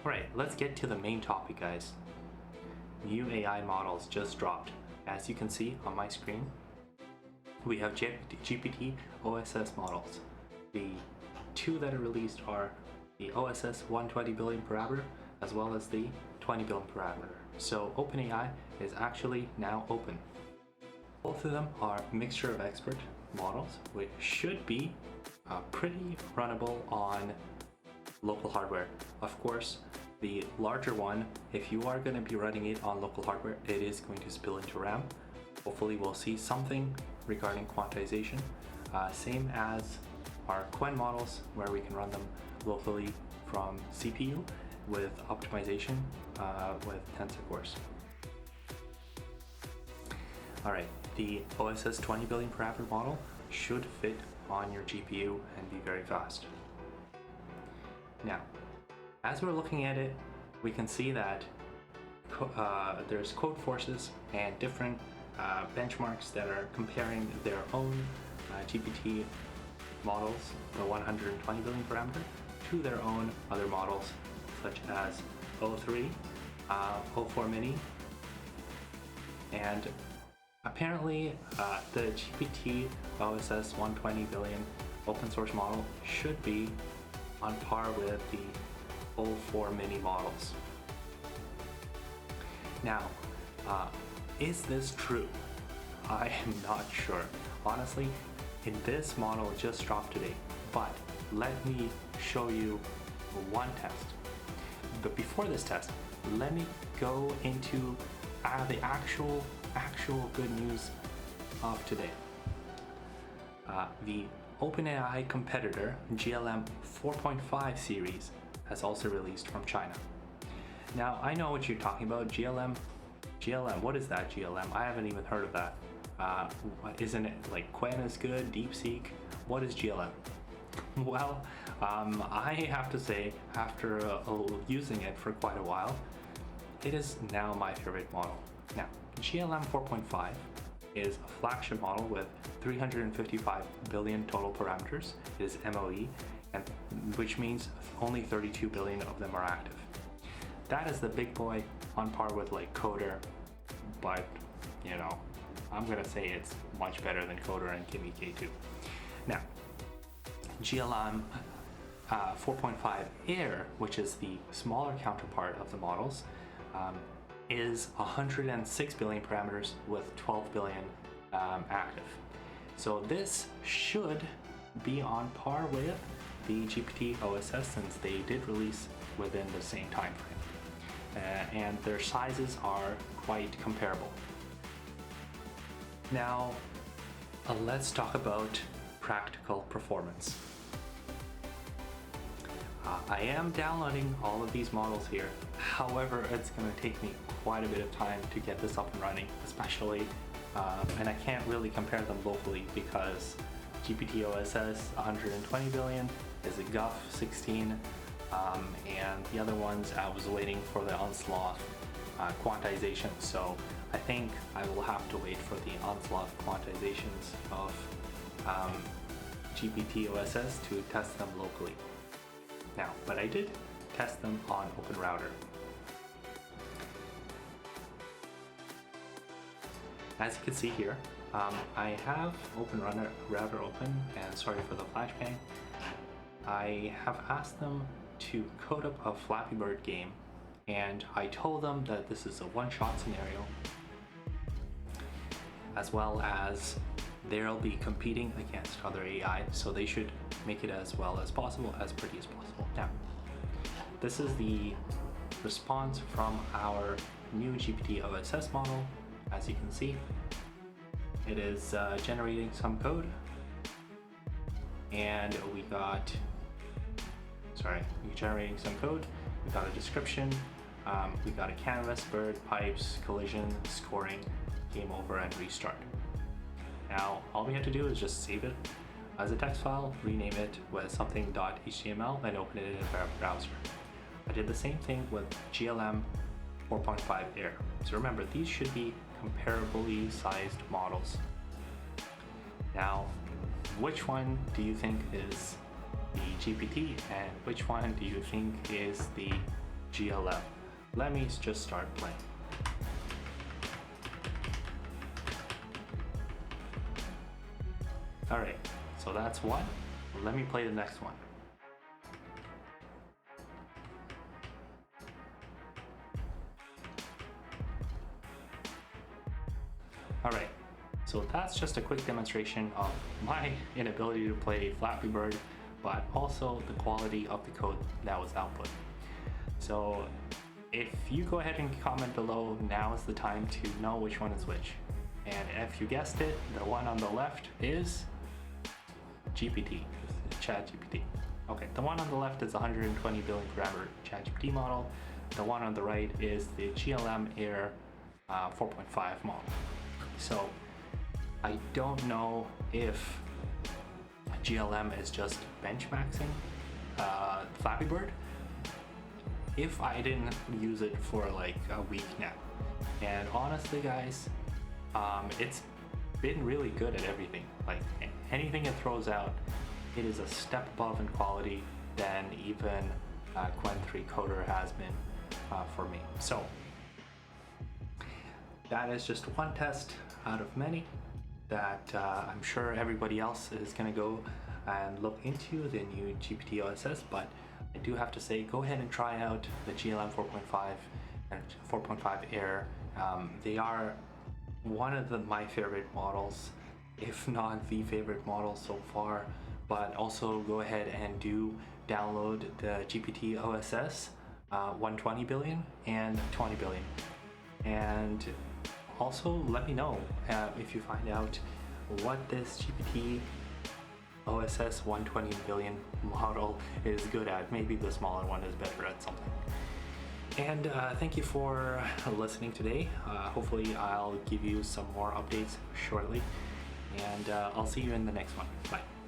Alright, let's get to the main topic, guys. New AI models just dropped. As you can see on my screen, we have GPT OSS models. The two that are released are the OSS 120 billion parameter as well as the 20 billion parameter. So OpenAI is actually now open. Both of them are a mixture of expert models, which should be pretty runnable on local hardware. Of course, the larger one, if you are going to be running it on local hardware, it is going to spill into RAM. Hopefully we'll see something regarding quantization, same as our Quen models, where we can run them locally from CPU with optimization with tensor cores. Alright, the OSS 20 billion parameter model should fit on your GPU and be very fast. Now, as we're looking at it, we can see that there's code forces and different benchmarks that are comparing their own GPT models, the 120 billion parameter, to their own other models, such as O3, O4 Mini, and apparently the GPT OSS 120 billion open source model should be on par with the O4 Mini models. Now, is this true? I am not sure. Honestly, in this model just dropped today, but let me show you one test. But before this test, let me go into the actual good news of today. The OpenAI competitor GLM 4.5 series has also released from China. Now, I know what you're talking about. GLM, what is that GLM? I haven't even heard of that. Isn't it like Quen is good, DeepSeek? What is GLM? Well, I have to say, after using it for quite a while, it is now my favorite model. Now, GLM 4.5 is a flagship model with 355 billion total parameters. It is MOE, and which means only 32 billion of them are active. That is the big boy, on par with like Coder, but you know, I'm gonna say it's much better than Coder and Kimi K2. Now, GLM 4.5 Air, which is the smaller counterpart of the models, is 106 billion parameters with 12 billion active. So this should be on par with the GPT OSS, since they did release within the same time frame. And their sizes are quite comparable. Now, let's talk about practical performance. I am downloading all of these models here. However, it's going to take me quite a bit of time to get this up and running, especially, and I can't really compare them locally because GPT OSS 120 billion is a GUF 16, and the other ones I was waiting for the Onslaught quantization, so I think I will have to wait for the Onslaught quantizations of GPT OSS to test them locally. Now, but I did test them on OpenRouter. As you can see here, I have OpenRouter open, and sorry for the flashbang. I have asked them to code up a Flappy Bird game, and I told them that this is a one-shot scenario, as well as they'll be competing against other AI, so they should make it as well as possible, as pretty as possible. Now, this is the response from our new GPT OSS model. As you can see, it is generating some code, and we got generating some code. We got a description, we got a canvas, bird, pipes, collision, scoring, game over, and restart. Now, all we have to do is just save it as a text file, rename it with something .html, and open it in a browser. I did the same thing with GLM 4.5 Air. So remember, these should be comparably sized models. Now, which one do you think is the GPT, and which one do you think is the GLM. Let me just start playing. Alright, so that's one. Let me play the next one. Alright, so that's just a quick demonstration of my inability to play Flappy Bird, but also the quality of the code that was output. So if you go ahead and comment below, now is the time to know which one is which. And if you guessed it, the one on the left is GPT, ChatGPT. Okay, the one on the left is 120 billion parameter ChatGPT model. The one on the right is the GLM Air 4.5 model. So I don't know if GLM is just benchmarking Flappy Bird if I didn't use it for like a week now. And honestly guys, it's been really good at everything. Like anything it throws out, it is a step above in quality than even Qwen 3 Coder has been for me. So that is just one test out of many that I'm sure everybody else is going to go and look into the new GPT OSS, but I do have to say, go ahead and try out the GLM 4.5 and 4.5 Air. They are one of my favorite models, if not the favorite model so far, but also go ahead and do download the GPT OSS 120 billion and 20 billion. And also let me know if you find out what this GPT OSS 120 billion model is good at. Maybe the smaller one is better at something. And thank you for listening today. Hopefully I'll give you some more updates shortly, and I'll see you in the next one. Bye.